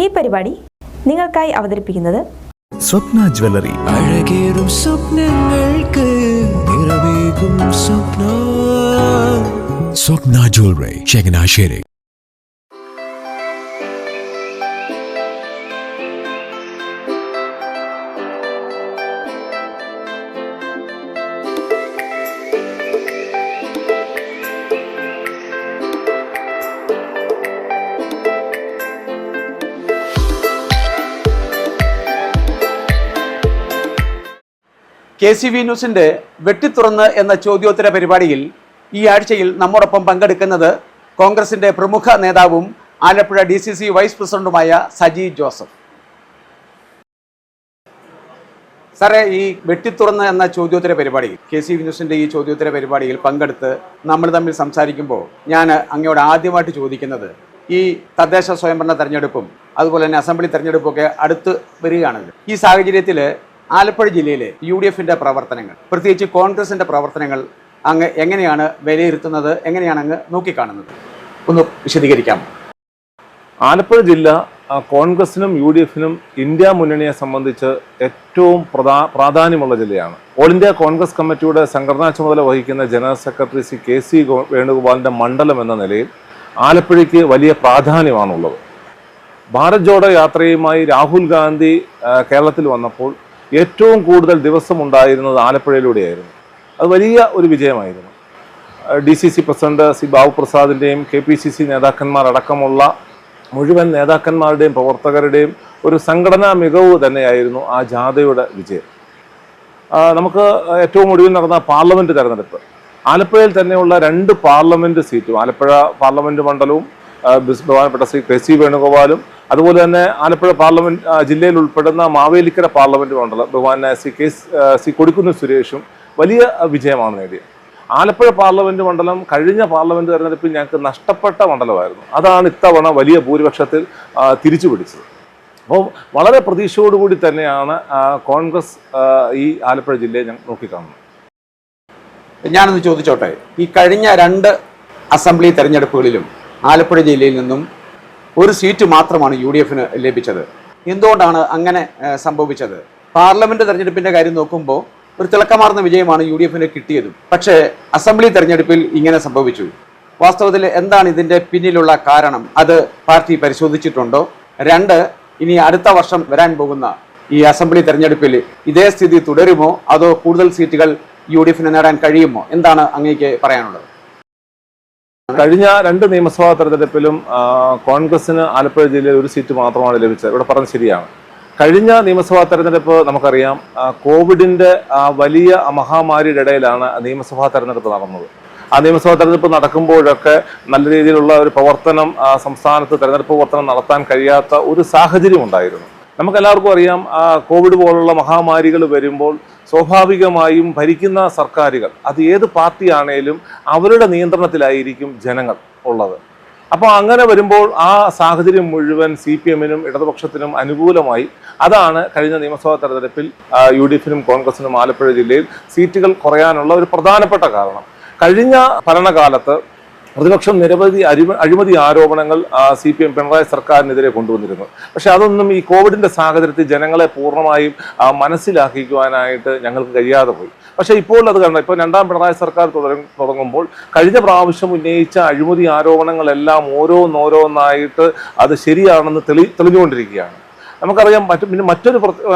ഈ പരിപാടി നിങ്ങൾക്കായി അവതരിപ്പിക്കുന്നത് സ്വപ്ന ജ്വല്ലറി. അഴകേറും സ്വപ്നങ്ങൾക്ക് നിറവേകും സ്വപ്ന ജ്വല്ലറി, ചങ്ങനാശ്ശേരി. KCV ന്യൂസിന്റെ വെട്ടിത്തുറന്ന് എന്ന ചോദ്യോത്തര പരിപാടിയിൽ ഈ ആഴ്ചയിൽ നമ്മോടൊപ്പം പങ്കെടുക്കുന്നത് കോൺഗ്രസിന്റെ പ്രമുഖ നേതാവും ആലപ്പുഴ DCC വൈസ് പ്രസിഡന്റുമായ സജി ജോസഫ്. സാറേ, ഈ വെട്ടിത്തുറന്ന് എന്ന ചോദ്യോത്തര പരിപാടിയിൽ KCV ന്യൂസിന്റെ ഈ ചോദ്യോത്തര പരിപാടിയിൽ പങ്കെടുത്ത് നമ്മൾ തമ്മിൽ സംസാരിക്കുമ്പോൾ ഞാൻ അങ്ങയോട് ആദ്യമായിട്ട് ചോദിക്കുന്നത്, ഈ തദ്ദേശ സ്വയംഭരണ തെരഞ്ഞെടുപ്പും അതുപോലെ തന്നെ അസംബ്ലി തെരഞ്ഞെടുപ്പൊക്കെ അടുത്ത് വരികയാണല്ലോ. ഈ സാഹചര്യത്തിൽ ആലപ്പുഴ ജില്ലയിലെ UDFന്റെ പ്രവർത്തനങ്ങൾ, പ്രത്യേകിച്ച് കോൺഗ്രസിന്റെ പ്രവർത്തനങ്ങൾ അങ്ങ് എങ്ങനെയാണ് വിലയിരുത്തുന്നത്, എങ്ങനെയാണ് അങ്ങ് നോക്കിക്കാണുന്നത്? ഒന്ന് വിശദീകരിക്കാം. ആലപ്പുഴ ജില്ല കോൺഗ്രസിനും UDFനും ഇന്ത്യ മുന്നണിയെ സംബന്ധിച്ച് ഏറ്റവും പ്രാധാന്യമുള്ള ജില്ലയാണ്. ഓൾ ഇന്ത്യ കോൺഗ്രസ് കമ്മിറ്റിയുടെ സംഘടനാ ചുമതല വഹിക്കുന്ന ജനറൽ സെക്രട്ടറി ശ്രീ KC വേണുഗോപാലിന്റെ മണ്ഡലം എന്ന നിലയിൽ ആലപ്പുഴയ്ക്ക് വലിയ പ്രാധാന്യമാണുള്ളത്. ഭാരത് ജോഡോ യാത്രയുമായി രാഹുൽ ഗാന്ധി കേരളത്തിൽ വന്നപ്പോൾ ഏറ്റവും കൂടുതൽ ദിവസം ഉണ്ടായിരുന്നത് ആലപ്പുഴയിലൂടെയായിരുന്നു. അത് വലിയ ഒരു വിജയമായിരുന്നു. DCC പ്രസിഡന്റ് ശ്രീ ബാബു പ്രസാദിൻ്റെയും KPCC നേതാക്കന്മാരടക്കമുള്ള മുഴുവൻ നേതാക്കന്മാരുടെയും പ്രവർത്തകരുടെയും ഒരു സംഘടനാ മികവ് തന്നെയായിരുന്നു ആ ജാഥയുടെ വിജയം. നമുക്ക് ഏറ്റവും ഒടുവിൽ നടന്ന പാർലമെൻറ്റ് തെരഞ്ഞെടുപ്പ്, ആലപ്പുഴയിൽ തന്നെയുള്ള 2 പാർലമെൻറ്റ് സീറ്റും, ആലപ്പുഴ പാർലമെൻറ്റ് മണ്ഡലവും ബഹുമാനപ്പെട്ട ശ്രീ KC വേണുഗോപാലും, അതുപോലെ തന്നെ ആലപ്പുഴ പാർലമെന്റ് ജില്ലയിൽ ഉൾപ്പെടുന്ന മാവേലിക്കര പാർലമെന്റ് മണ്ഡലം ബഹുമാനായ ശ്രീ കൊടിക്കുന്നിൽ സുരേഷും വലിയ വിജയമാണ് നേടിയത്. ആലപ്പുഴ പാർലമെന്റ് മണ്ഡലം കഴിഞ്ഞ പാർലമെന്റ് തെരഞ്ഞെടുപ്പിൽ ഞങ്ങൾക്ക് നഷ്ടപ്പെട്ട മണ്ഡലമായിരുന്നു. അതാണ് ഇത്തവണ വലിയ ഭൂരിപക്ഷത്തിൽ തിരിച്ചു പിടിച്ചത്. അപ്പോൾ വളരെ പ്രതീക്ഷയോടുകൂടി തന്നെയാണ് കോൺഗ്രസ് ഈ ആലപ്പുഴ ജില്ലയെ ഞാൻ നോക്കിക്കാണുന്നത്. ഞാനൊന്ന് ചോദിച്ചോട്ടെ, ഈ കഴിഞ്ഞ 2 അസംബ്ലി തെരഞ്ഞെടുപ്പുകളിലും ആലപ്പുഴ ജില്ലയിൽ നിന്നും ഒരു സീറ്റ് മാത്രമാണ് UDFന് ലഭിച്ചത്. എന്തുകൊണ്ടാണ് അങ്ങനെ സംഭവിച്ചത്? പാർലമെന്റ് തെരഞ്ഞെടുപ്പിന്റെ കാര്യം നോക്കുമ്പോൾ ഒരു തിളക്കമാർന്ന വിജയമാണ് UDFന് കിട്ടിയതും, പക്ഷേ അസംബ്ലി തെരഞ്ഞെടുപ്പിൽ ഇങ്ങനെ സംഭവിച്ചു. വാസ്തവത്തിൽ എന്താണ് ഇതിന്റെ പിന്നിലുള്ള കാരണം? അത് പാർട്ടി പരിശോധിച്ചിട്ടുണ്ടോ? 2, ഇനി അടുത്ത വർഷം വരാൻ പോകുന്ന ഈ അസംബ്ലി തെരഞ്ഞെടുപ്പിൽ ഇതേ സ്ഥിതി തുടരുമോ, അതോ കൂടുതൽ സീറ്റുകൾ UDFന് നേടാൻ കഴിയുമോ? എന്താണ് അങ്ങേക്ക് പറയാനുള്ളത്? കഴിഞ്ഞ 2 നിയമസഭാ തെരഞ്ഞെടുപ്പിലും കോൺഗ്രസിന് ആലപ്പുഴ ജില്ലയിൽ ഒരു സീറ്റ് മാത്രമാണ് ലഭിച്ചത്. ഇവിടെ പറഞ്ഞത് ശരിയാണ്. കഴിഞ്ഞ നിയമസഭാ തെരഞ്ഞെടുപ്പ് നമുക്കറിയാം, കോവിഡിന്റെ വലിയ മഹാമാരിയുടെ ഇടയിലാണ് നിയമസഭാ തെരഞ്ഞെടുപ്പ് നടന്നത്. ആ നിയമസഭാ തെരഞ്ഞെടുപ്പ് നടക്കുമ്പോഴൊക്കെ നല്ല രീതിയിലുള്ള ഒരു പ്രവർത്തനം സംസ്ഥാനത്ത് തെരഞ്ഞെടുപ്പ് പ്രവർത്തനം നടത്താൻ കഴിയാത്ത ഒരു സാഹചര്യം ഉണ്ടായിരുന്നു. നമുക്കെല്ലാവർക്കും അറിയാം, കോവിഡ് പോലുള്ള മഹാമാരികൾ വരുമ്പോൾ സ്വാഭാവികമായും ഭരിക്കുന്ന സർക്കാരുകൾ, അത് ഏത് പാർട്ടിയാണേലും അവരുടെ നിയന്ത്രണത്തിലായിരിക്കും ജനങ്ങൾ ഉള്ളത്. അപ്പോൾ അങ്ങനെ വരുമ്പോൾ ആ സാഹചര്യം മുഴുവൻ CPMനും ഇടതുപക്ഷത്തിനും അനുകൂലമായി. അതാണ് കഴിഞ്ഞ നിയമസഭാ തെരഞ്ഞെടുപ്പിൽ UDFനും കോൺഗ്രസിനും ആലപ്പുഴ ജില്ലയിൽ സീറ്റുകൾ കുറയാനുള്ള ഒരു പ്രധാനപ്പെട്ട കാരണം. കഴിഞ്ഞ ഭരണകാലത്ത് പ്രതിപക്ഷം നിരവധി അഴിമതി ആരോപണങ്ങൾ CPM പിണറായി സർക്കാരിനെതിരെ കൊണ്ടുവന്നിരുന്നു. പക്ഷെ അതൊന്നും ഈ കോവിഡിന്റെ സാഹചര്യത്തിൽ ജനങ്ങളെ പൂർണ്ണമായും മനസ്സിലാക്കിക്കുവാനായിട്ട് ഞങ്ങൾക്ക് കഴിയാതെ പോയി. പക്ഷെ ഇപ്പോൾ അത് കണ്ട, ഇപ്പോൾ 2ാം പിണറായി സർക്കാർ തുടങ്ങുമ്പോൾ കഴിഞ്ഞ പ്രാവശ്യം ഉന്നയിച്ച അഴിമതി ആരോപണങ്ങളെല്ലാം ഓരോന്നായിട്ട് അത് ശരിയാണെന്ന് തെളിഞ്ഞുകൊണ്ടിരിക്കുകയാണ്. നമുക്കറിയാം.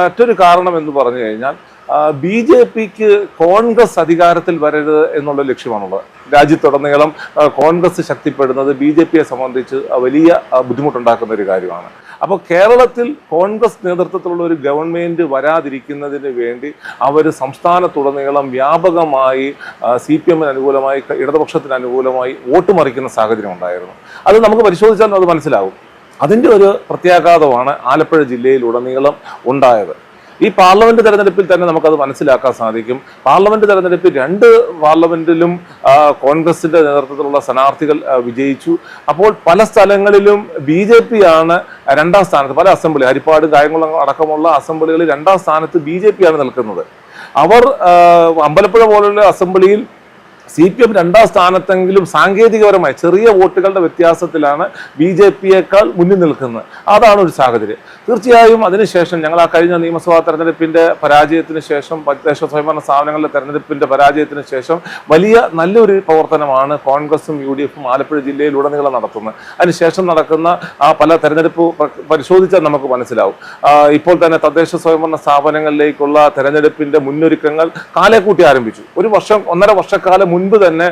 മറ്റൊരു കാരണം എന്ന് പറഞ്ഞു കഴിഞ്ഞാൽ, BJPക്ക് കോൺഗ്രസ് അധികാരത്തിൽ വരരുത് എന്നുള്ള ലക്ഷ്യമാണുള്ളത്. രാജ്യത്തുടനീളം കോൺഗ്രസ് ശക്തിപ്പെടുന്നത് BJPയെ സംബന്ധിച്ച് വലിയ ബുദ്ധിമുട്ടുണ്ടാക്കുന്ന ഒരു കാര്യമാണ്. അപ്പോൾ കേരളത്തിൽ കോൺഗ്രസ് നേതൃത്വത്തിലുള്ള ഒരു ഗവൺമെൻറ് വരാതിരിക്കുന്നതിന് വേണ്ടി അവർ സംസ്ഥാനത്തുടനീളം വ്യാപകമായി CPMന് അനുകൂലമായി, ഇടതുപക്ഷത്തിന് അനുകൂലമായി വോട്ട് മറിക്കുന്ന സാഹചര്യം ഉണ്ടായിരുന്നു. അത് നമുക്ക് പരിശോധിച്ചാൽ അത് മനസ്സിലാവും. അതിൻ്റെ ഒരു പ്രത്യാഘാതമാണ് ആലപ്പുഴ ജില്ലയിലുടനീളം ഉണ്ടായത്. ഈ പാർലമെന്റ് തെരഞ്ഞെടുപ്പിൽ തന്നെ നമുക്കത് മനസ്സിലാക്കാൻ സാധിക്കും. പാർലമെന്റ് തെരഞ്ഞെടുപ്പിൽ 2 പാർലമെന്റിലും കോൺഗ്രസിന്റെ നേതൃത്വത്തിലുള്ള സ്ഥാനാർത്ഥികൾ വിജയിച്ചു. അപ്പോൾ പല സ്ഥലങ്ങളിലും BJP ആണ് 2ാം സ്ഥാനത്ത്. പല അസംബ്ലി, ഹരിപ്പാട്, കായംകുളം അടക്കമുള്ള അസംബ്ലികളിൽ 2ാം സ്ഥാനത്ത് BJP ആണ് നിൽക്കുന്നത്. അവർ അമ്പലപ്പുഴ പോലുള്ള അസംബ്ലിയിൽ CPM രണ്ടാം സ്ഥാനത്തെങ്കിലും സാങ്കേതികപരമായി ചെറിയ വോട്ടുകളുടെ വ്യത്യാസത്തിലാണ് BJP-യേക്കാൾ മുന്നിൽ നിൽക്കുന്നത്. അതാണ് ഒരു സാഹചര്യം. തീർച്ചയായും അതിനുശേഷം ഞങ്ങൾ ആ കഴിഞ്ഞ നിയമസഭാ തെരഞ്ഞെടുപ്പിന്റെ പരാജയത്തിന് ശേഷം, തദ്ദേശ സ്വയംഭരണ സ്ഥാപനങ്ങളുടെ തെരഞ്ഞെടുപ്പിന്റെ പരാജയത്തിന് ശേഷം വലിയ നല്ലൊരു പ്രവർത്തനമാണ് കോൺഗ്രസും UDF-ഉം ആലപ്പുഴ ജില്ലയിലുടനീളം നടത്തുന്നത്. അതിനുശേഷം നടക്കുന്ന ആ പല തെരഞ്ഞെടുപ്പ് പരിശോധിച്ചാൽ നമുക്ക് മനസ്സിലാവും. ഇപ്പോൾ തന്നെ തദ്ദേശ സ്വയംഭരണ സ്ഥാപനങ്ങളിലേക്കുള്ള തെരഞ്ഞെടുപ്പിന്റെ മുന്നൊരുക്കങ്ങൾ കാലേക്കൂട്ടി ആരംഭിച്ചു. ഒരു വർഷം 1.5 വർഷക്കാലം മുൻപ് തന്നെ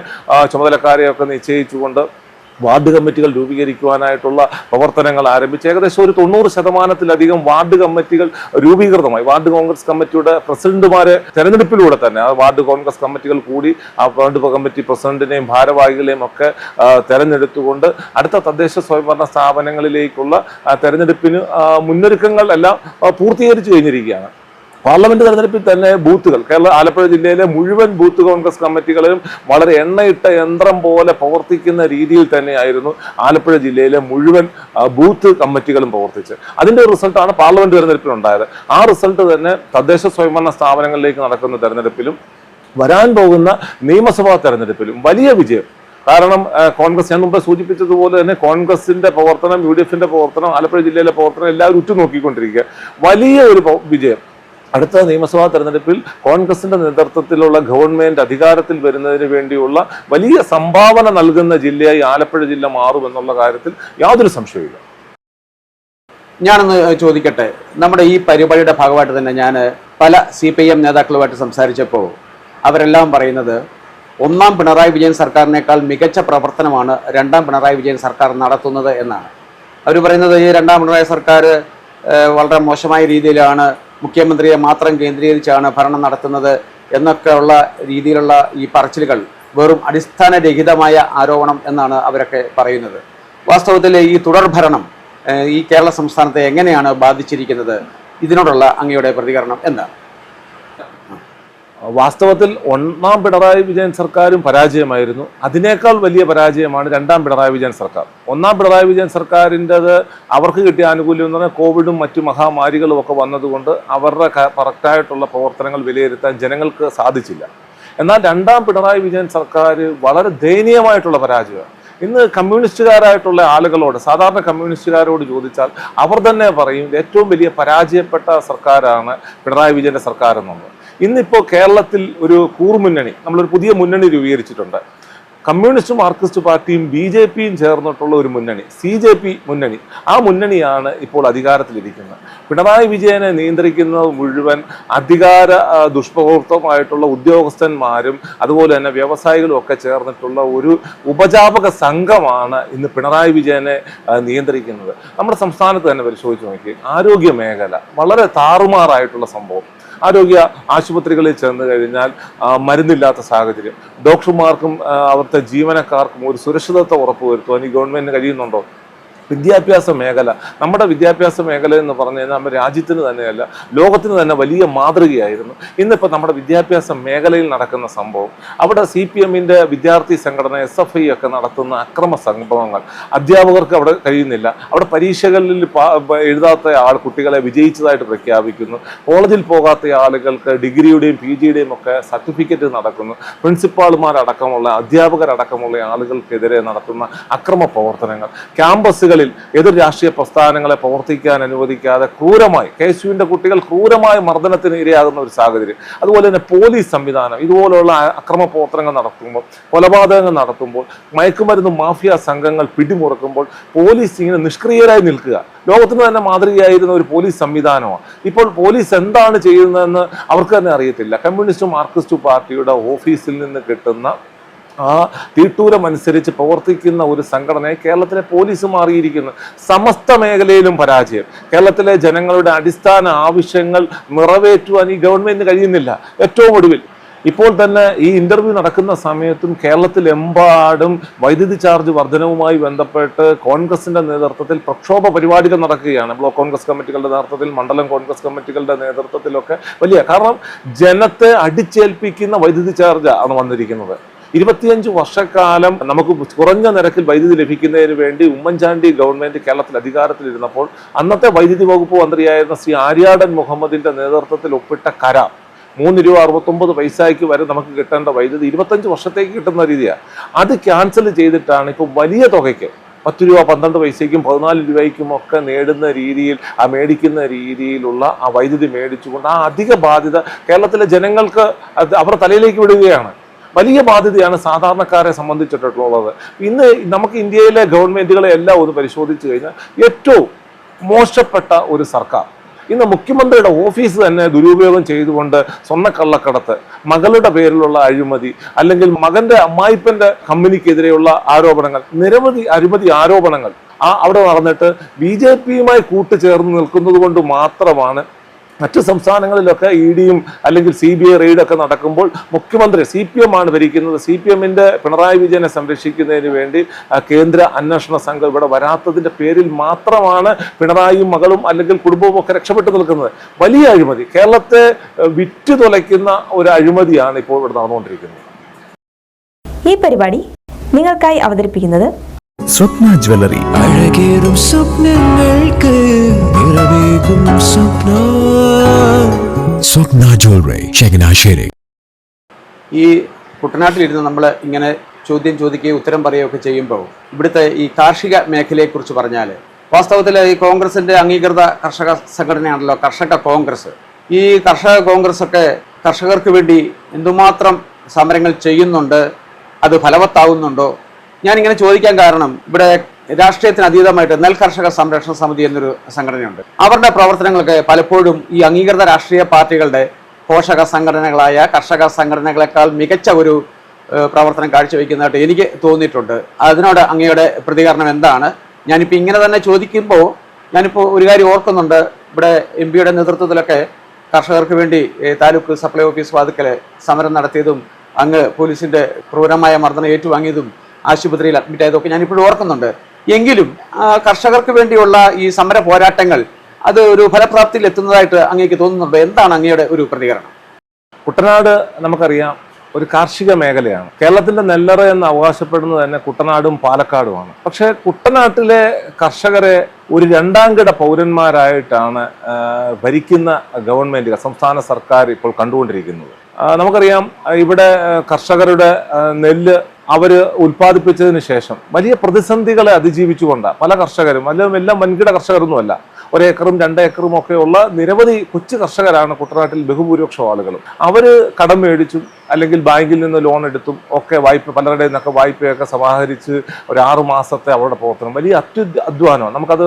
ചുമതലക്കാരെയൊക്കെ നിശ്ചയിച്ചുകൊണ്ട് വാർഡ് കമ്മിറ്റികൾ രൂപീകരിക്കുവാനായിട്ടുള്ള പ്രവർത്തനങ്ങൾ ആരംഭിച്ച് ഏകദേശം ഒരു 90% വാർഡ് കമ്മിറ്റികൾ രൂപീകൃതമായി. വാർഡ് കോൺഗ്രസ് കമ്മിറ്റിയുടെ പ്രസിഡന്റുമാരെ തെരഞ്ഞെടുപ്പിലൂടെ തന്നെ ആ വാർഡ് കോൺഗ്രസ് കമ്മിറ്റികൾ കൂടി ആ വാർഡ് കമ്മിറ്റി പ്രസിഡന്റിനെയും ഭാരവാഹികളെയും ഒക്കെ തെരഞ്ഞെടുത്തുകൊണ്ട് അടുത്ത തദ്ദേശ സ്വയംഭരണ സ്ഥാപനങ്ങളിലേക്കുള്ള തെരഞ്ഞെടുപ്പിന് മുന്നൊരുക്കങ്ങൾ എല്ലാം പൂർത്തീകരിച്ചു കഴിഞ്ഞിരിക്കുകയാണ്. പാർലമെന്റ് തെരഞ്ഞെടുപ്പിൽ തന്നെ ബൂത്തുകൾ ആലപ്പുഴ ജില്ലയിലെ മുഴുവൻ ബൂത്ത് കോൺഗ്രസ് കമ്മിറ്റികളും വളരെ എണ്ണയിട്ട യന്ത്രം പോലെ പ്രവർത്തിക്കുന്ന രീതിയിൽ തന്നെയായിരുന്നു ആലപ്പുഴ ജില്ലയിലെ മുഴുവൻ ബൂത്ത് കമ്മിറ്റികളും പ്രവർത്തിച്ച്. അതിന്റെ റിസൾട്ടാണ് പാർലമെന്റ് തെരഞ്ഞെടുപ്പിൽ ഉണ്ടായത്. ആ റിസൾട്ട് തന്നെ തദ്ദേശ സ്വയംഭരണ സ്ഥാപനങ്ങളിലേക്ക് നടക്കുന്ന തെരഞ്ഞെടുപ്പിലും വരാൻ പോകുന്ന നിയമസഭാ തെരഞ്ഞെടുപ്പിലും വലിയ വിജയം. കാരണം കോൺഗ്രസ്, ഞാൻ മുമ്പ് സൂചിപ്പിച്ചതുപോലെ തന്നെ കോൺഗ്രസിന്റെ പ്രവർത്തനം, UDF-ന്റെ പ്രവർത്തനം, ആലപ്പുഴ ജില്ലയിലെ പ്രവർത്തനം എല്ലാവരും ഉറ്റുനോക്കിക്കൊണ്ടിരിക്കുക. വലിയ ഒരു വിജയം. അടുത്ത നിയമസഭാ തെരഞ്ഞെടുപ്പിൽ കോൺഗ്രസിന്റെ നേതൃത്വത്തിലുള്ള ഗവൺമെന്റ് അധികാരത്തിൽ വരുന്നതിന് വേണ്ടിയുള്ള വലിയ സംഭാവന നൽകുന്ന ജില്ലയായി ആലപ്പുഴ ജില്ല മാറുമെന്നുള്ള കാര്യത്തിൽ യാതൊരു സംശയവുമില്ല. ഞാനൊന്ന് ചോദിക്കട്ടെ, നമ്മുടെ ഈ പരിപാടിയുടെ ഭാഗമായിട്ട് തന്നെ ഞാൻ പല CPIM നേതാക്കളുമായിട്ട് സംസാരിച്ചപ്പോൾ അവരെല്ലാം പറയുന്നത് ഒന്നാം പിണറായി വിജയൻ സർക്കാരിനേക്കാൾ മികച്ച പ്രവർത്തനമാണ് രണ്ടാം പിണറായി വിജയൻ സർക്കാർ നടത്തുന്നത് എന്നാണ്. അവർ പറയുന്നത് ഈ രണ്ടാം പിണറായി സർക്കാർ വളരെ മോശമായ രീതിയിലാണ്, മുഖ്യമന്ത്രിയെ മാത്രം കേന്ദ്രീകരിച്ചാണ് ഭരണം നടത്തുന്നത് എന്നൊക്കെയുള്ള രീതിയിലുള്ള ഈ പറച്ചിലുകൾ വെറും അടിസ്ഥാനരഹിതമായ ആരോപണം എന്നാണ് അവരൊക്കെ പറയുന്നത്. വാസ്തവത്തിൽ ഈ തുടർഭരണം ഈ കേരള സംസ്ഥാനത്തെ എങ്ങനെയാണ് ബാധിച്ചിരിക്കുന്നത്? ഇതിനോടുള്ള അങ്ങയുടെ പ്രതികരണം എന്താണ്? വാസ്തവത്തിൽ ഒന്നാം പിണറായി വിജയൻ സർക്കാരും പരാജയമായിരുന്നു. അതിനേക്കാൾ വലിയ പരാജയമാണ് രണ്ടാം പിണറായി വിജയൻ സർക്കാർ. ഒന്നാം പിണറായി വിജയൻ സർക്കാരിൻ്റെത് അവർക്ക് കിട്ടിയ ആനുകൂല്യം എന്ന് പറഞ്ഞാൽ കോവിഡും മറ്റു മഹാമാരികളും ഒക്കെ വന്നതുകൊണ്ട് അവരുടെ കറക്റ്റായിട്ടുള്ള പ്രവർത്തനങ്ങൾ വിലയിരുത്താൻ ജനങ്ങൾക്ക് സാധിച്ചില്ല. എന്നാൽ രണ്ടാം പിണറായി വിജയൻ സർക്കാർ വളരെ ദയനീയമായിട്ടുള്ള പരാജയമാണ്. ഇന്ന് കമ്മ്യൂണിസ്റ്റുകാരായിട്ടുള്ള ആളുകളോട്, സാധാരണ കമ്മ്യൂണിസ്റ്റുകാരോട് ചോദിച്ചാൽ അവർ തന്നെ പറയും ഏറ്റവും വലിയ പരാജയപ്പെട്ട സർക്കാരാണ് പിണറായി വിജയന്റെ സർക്കാർ എന്നുള്ളത്. ഇന്നിപ്പോൾ കേരളത്തിൽ ഒരു കൂറുമുന്നണി, നമ്മളൊരു പുതിയ മുന്നണി രൂപീകരിച്ചിട്ടുണ്ട്. കമ്മ്യൂണിസ്റ്റ് മാർക്സിസ്റ്റ് പാർട്ടിയും BJP-യും ചേർന്നിട്ടുള്ള ഒരു മുന്നണി, CJP മുന്നണി. ആ മുന്നണിയാണ് ഇപ്പോൾ അധികാരത്തിലിരിക്കുന്നത്. പിണറായി വിജയനെ നിയന്ത്രിക്കുന്നത് മുഴുവൻ അധികാര ദുഷ്പ്രഭുത്വമായിട്ടുള്ള ഉദ്യോഗസ്ഥന്മാരും അതുപോലെ തന്നെ വ്യവസായികളും ഒക്കെ ചേർന്നിട്ടുള്ള ഒരു ഉപജാപക സംഘമാണ് ഇന്ന് പിണറായി വിജയനെ നിയന്ത്രിക്കുന്നത്. നമ്മുടെ സംസ്ഥാനത്ത് തന്നെ പരിശോധിച്ച് നോക്കി, ആരോഗ്യ മേഖല വളരെ താറുമാറായിട്ടുള്ള സംഭവം. ആരോഗ്യ ആശുപത്രികളിൽ ചെന്ന് കഴിഞ്ഞാൽ മരുന്നില്ലാത്ത സാഹചര്യം. ഡോക്ടർമാർക്കും അവിടുത്തെ ജീവനക്കാർക്കും ഒരു സുരക്ഷിതത്വം ഉറപ്പുവരുത്തുവാൻ ഈ ഗവൺമെന്റിന് കഴിയുന്നുണ്ടോ? വിദ്യാഭ്യാസ മേഖല, നമ്മുടെ വിദ്യാഭ്യാസ മേഖല എന്ന് പറഞ്ഞു കഴിഞ്ഞാൽ നമ്മുടെ രാജ്യത്തിന് തന്നെയല്ല ലോകത്തിന് തന്നെ വലിയ മാതൃകയായിരുന്നു. ഇന്നിപ്പോൾ നമ്മുടെ വിദ്യാഭ്യാസ മേഖലയിൽ നടക്കുന്ന സംഭവം, അവിടെ CPM-ന്റെ വിദ്യാർത്ഥി സംഘടന SFI ഒക്കെ നടത്തുന്ന അക്രമ സംഭവങ്ങൾ, അധ്യാപകർക്ക് അവിടെ കഴിയുന്നില്ല, അവിടെ പരീക്ഷകളിൽ എഴുതാത്ത കുട്ടികളെ വിജയിച്ചതായിട്ട് പ്രഖ്യാപിക്കുന്നു, കോളേജിൽ പോകാത്ത ആളുകൾക്ക് ഡിഗ്രിയുടെയും PG-യുടെയും ഒക്കെ സർട്ടിഫിക്കറ്റ് നടക്കുന്നു, പ്രിൻസിപ്പാൾമാരടക്കമുള്ള അധ്യാപകരടക്കമുള്ള ആളുകൾക്കെതിരെ നടത്തുന്ന അക്രമ പ്രവർത്തനങ്ങൾ, ക്യാമ്പസുകൾ എതിർ രാഷ്ട്രീയ പ്രസ്ഥാനങ്ങളെ പ്രവർത്തിക്കാൻ അനുവദിക്കാതെ ക്രൂരമായി KSUവിന്റെ കുട്ടികൾ ക്രൂരമായ മർദ്ദനത്തിന് ഇരയാകുന്ന ഒരു സാഹചര്യം. അതുപോലെ തന്നെ പോലീസ് സംവിധാനം ഇതുപോലുള്ള അക്രമ പ്രവർത്തനങ്ങൾ നടത്തുമ്പോൾ, കൊലപാതകങ്ങൾ നടത്തുമ്പോൾ, മയക്കുമരുന്ന് മാഫിയ സംഘങ്ങൾ പിടിമുറുക്കുമ്പോൾ പോലീസ് ഇങ്ങനെ നിഷ്ക്രിയരായി നിൽക്കുക. ലോകത്തിന് തന്നെ മാതൃകയായിരുന്ന ഒരു പോലീസ് സംവിധാനമാണ്. ഇപ്പോൾ പോലീസ് എന്താണ് ചെയ്യുന്നതെന്ന് അവർക്ക് തന്നെ അറിയത്തില്ല. കമ്മ്യൂണിസ്റ്റ് മാർക്സിസ്റ്റ് പാർട്ടിയുടെ ഓഫീസിൽ നിന്ന് കിട്ടുന്ന ആ തീട്ടൂരമനുസരിച്ച് പ്രവർത്തിക്കുന്ന ഒരു സംഘടനയെ കേരളത്തിലെ പോലീസ് മാറിയിരിക്കുന്നു. സമസ്ത മേഖലയിലും പരാജയം. കേരളത്തിലെ ജനങ്ങളുടെ അടിസ്ഥാന ആവശ്യങ്ങൾ നിറവേറ്റുവാൻ ഈ ഗവൺമെന്റിന് കഴിയുന്നില്ല. ഏറ്റവും ഒടുവിൽ ഇപ്പോൾ തന്നെ ഈ ഇന്റർവ്യൂ നടക്കുന്ന സമയത്തും കേരളത്തിലെമ്പാടും വൈദ്യുതി ചാർജ് വർധനവുമായി ബന്ധപ്പെട്ട് കോൺഗ്രസിന്റെ നേതൃത്വത്തിൽ പ്രക്ഷോഭ പരിപാടികൾ നടക്കുകയാണ്. ബ്ലോക്ക് കോൺഗ്രസ് കമ്മിറ്റികളുടെ നേതൃത്വത്തിൽ, മണ്ഡലം കോൺഗ്രസ് കമ്മിറ്റികളുടെ നേതൃത്വത്തിലൊക്കെ വലിയ, കാരണം ജനത്തെ അടിച്ചേൽപ്പിക്കുന്ന വൈദ്യുതി ചാർജ് ആണ് വന്നിരിക്കുന്നത്. 25 വർഷക്കാലം നമുക്ക് കുറഞ്ഞ നിരക്കിൽ വൈദ്യുതി ലഭിക്കുന്നതിന് വേണ്ടി ഉമ്മൻചാണ്ടി ഗവൺമെന്റ് കേരളത്തിൽ അധികാരത്തിലിരുന്നപ്പോൾ അന്നത്തെ വൈദ്യുതി വകുപ്പ് മന്ത്രിയായിരുന്ന ശ്രീ ആര്യാടൻ മുഹമ്മദിന്റെ നേതൃത്വത്തിൽ ഒപ്പിട്ട കരാർ ₹3.69 വരെ നമുക്ക് കിട്ടേണ്ട വൈദ്യുതി 25 വർഷത്തേക്ക് കിട്ടുന്ന രീതിയാണ്. അത് ക്യാൻസൽ ചെയ്തിട്ടാണ് ഇപ്പോൾ വലിയ തുകയ്ക്ക് ₹10, ₹12, ₹14 ഒക്കെ നേടുന്ന രീതിയിൽ മേടിക്കുന്ന രീതിയിലുള്ള ആ വൈദ്യുതി മേടിച്ചുകൊണ്ട് ആ അധിക ബാധ്യത കേരളത്തിലെ ജനങ്ങൾക്ക് അവരുടെ തലയിലേക്ക് വിടുകയാണ്. വലിയ ബാധ്യതയാണ് സാധാരണക്കാരെ സംബന്ധിച്ചിട്ടുള്ളത്. ഇന്ന് നമുക്ക് ഇന്ത്യയിലെ ഗവൺമെന്റുകളെ എല്ലാം ഒന്ന് പരിശോധിച്ചു കഴിഞ്ഞാൽ ഏറ്റവും മോശപ്പെട്ട ഒരു സർക്കാർ ഇന്ന് മുഖ്യമന്ത്രിയുടെ ഓഫീസ് തന്നെ ദുരുപയോഗം ചെയ്തുകൊണ്ട് സ്വർണ്ണക്കള്ളക്കടത്ത്, മകളുടെ പേരിലുള്ള അഴിമതി, അല്ലെങ്കിൽ മകന്റെ അമ്മായിപ്പന്റെ കമ്പനിക്കെതിരെയുള്ള ആരോപണങ്ങൾ, നിരവധി അഴിമതി ആരോപണങ്ങൾ അവിടെ നടന്നിട്ട് BJPയുമായി കൂട്ടുചേർന്ന് നിൽക്കുന്നത് കൊണ്ട് മാത്രമാണ് മറ്റു സംസ്ഥാനങ്ങളിലൊക്കെ EDയും അല്ലെങ്കിൽ CBI റെയ്ഡൊക്കെ നടക്കുമ്പോൾ മുഖ്യമന്ത്രി CPM ആണ് ഭരിക്കുന്നത്. CPMന്റെ പിണറായി വിജയനെ സംരക്ഷിക്കുന്നതിന് വേണ്ടി കേന്ദ്ര അന്വേഷണ സംഘം ഇവിടെ വരാത്തതിന്റെ പേരിൽ മാത്രമാണ് പിണറായിയും മകളും അല്ലെങ്കിൽ കുടുംബവും ഒക്കെ രക്ഷപ്പെട്ടു നിൽക്കുന്നത്. വലിയ അഴിമതി, കേരളത്തെ വിറ്റു തുലയ്ക്കുന്ന ഒരു അഴിമതിയാണ് ഇപ്പോൾ ഇവിടെ നടന്നുകൊണ്ടിരിക്കുന്നത്. ഈ പരിപാടി നിങ്ങൾക്കായി അവതരിപ്പിക്കുന്നത് സ്വപ്ന ജ്വല്ലറി. അഴകേറും സ്വപ്നങ്ങൾക്ക് നിറവേകും സ്വപ്ന. സ്വപ്ന ജ്വല്ലറി, ചങ്ങനാശ്ശേരി. ഈ കുട്ടനാട്ടിലിരുന്ന് നമ്മൾ ഇങ്ങനെ ചോദ്യം ചോദിക്കുകയും ഉത്തരം പറയുകയൊക്കെ ചെയ്യുമ്പോൾ ഇവിടുത്തെ ഈ കാർഷിക മേഖലയെക്കുറിച്ച് പറഞ്ഞാൽ വാസ്തവത്തിൽ ഈ കോൺഗ്രസിൻ്റെ അംഗീകൃത കർഷക സംഘടനയാണല്ലോ കർഷക കോൺഗ്രസ്. ഈ കർഷക കോൺഗ്രസ് ഒക്കെ കർഷകർക്ക് വേണ്ടി എന്തുമാത്രം സമരങ്ങൾ ചെയ്യുന്നുണ്ട്, അത് ഫലവത്താവുന്നുണ്ടോ? ഞാനിങ്ങനെ ചോദിക്കാൻ കാരണം ഇവിടെ രാഷ്ട്രീയത്തിന് അതീതമായിട്ട് നെൽകർഷക സംരക്ഷണ സമിതി എന്നൊരു സംഘടനയുണ്ട്. അവരുടെ പ്രവർത്തനങ്ങളൊക്കെ പലപ്പോഴും ഈ അംഗീകൃത രാഷ്ട്രീയ പാർട്ടികളുടെ പോഷക സംഘടനകളായ കർഷക സംഘടനകളെക്കാൾ മികച്ച ഒരു പ്രവർത്തനം കാഴ്ചവെക്കുന്നതായിട്ട് എനിക്ക് തോന്നിയിട്ടുണ്ട്. അതിനോട് അങ്ങയുടെ പ്രതികരണം എന്താണ്? ഞാനിപ്പോൾ ഇങ്ങനെ തന്നെ ചോദിക്കുമ്പോൾ ഞാനിപ്പോൾ ഒരു കാര്യം ഓർക്കുന്നുണ്ട്. ഇവിടെ MP യുടെ നേതൃത്വത്തിലൊക്കെ കർഷകർക്ക് വേണ്ടി താലൂക്ക് സപ്ലൈ ഓഫീസ് വാതിക്കൽ സമരം നടത്തിയതും അങ്ങ് പോലീസിൻ്റെ ക്രൂരമായ മർദ്ദനം ഏറ്റുവാങ്ങിയതും ആശുപത്രിയിൽ അഡ്മിറ്റ് ആയതൊക്കെ ഞാനിപ്പോഴും ഓർക്കുന്നുണ്ട്. എങ്കിലും കർഷകർക്ക് വേണ്ടിയുള്ള ഈ സമര പോരാട്ടങ്ങൾ അത് ഒരു ഫലപ്രാപ്തിയിൽ എത്തുന്നതായിട്ട് അങ്ങേക്ക് തോന്നുന്നുണ്ടോ? എന്താണ് അങ്ങയുടെ ഒരു പ്രതികരണം? കുട്ടനാട് നമുക്കറിയാം ഒരു കാർഷിക മേഖലയാണ്. കേരളത്തിന്റെ നെല്ലറ എന്ന് അവകാശപ്പെടുന്നത് തന്നെ കുട്ടനാടും പാലക്കാടുമാണ്. പക്ഷെ കുട്ടനാട്ടിലെ കർഷകരെ ഒരു രണ്ടാം കിട പൗരന്മാരായിട്ടാണ് ഭരിക്കുന്ന ഗവൺമെന്റുകൾ, സംസ്ഥാന സർക്കാർ ഇപ്പോൾ കണ്ടുകൊണ്ടിരിക്കുന്നത്. നമുക്കറിയാം ഇവിടെ കർഷകരുടെ നെല്ല് അവർ ഉൽപ്പാദിപ്പിച്ചതിന് ശേഷം വലിയ പ്രതിസന്ധികളെ അതിജീവിച്ചുകൊണ്ടാണ് പല കർഷകരും, എല്ലാം വൻകിട കർഷകരൊന്നുമല്ല, 1 ഏക്കറും 2 ഏക്കറും ഒക്കെ ഉള്ള നിരവധി കൊച്ചു കർഷകരാണ് കുട്ടനാട്ടിൽ ബഹുഭൂരിപക്ഷം ആളുകളും. അവർ കടം മേടിച്ചും അല്ലെങ്കിൽ ബാങ്കിൽ നിന്ന് ലോൺ എടുത്തും ഒക്കെ പലരുടെ നിന്നൊക്കെ വായ്പയൊക്കെ സമാഹരിച്ച് ഒരു 6 മാസത്തെ അവരുടെ പ്രവർത്തനം വലിയ അധ്വാനമാണ്. നമുക്കത്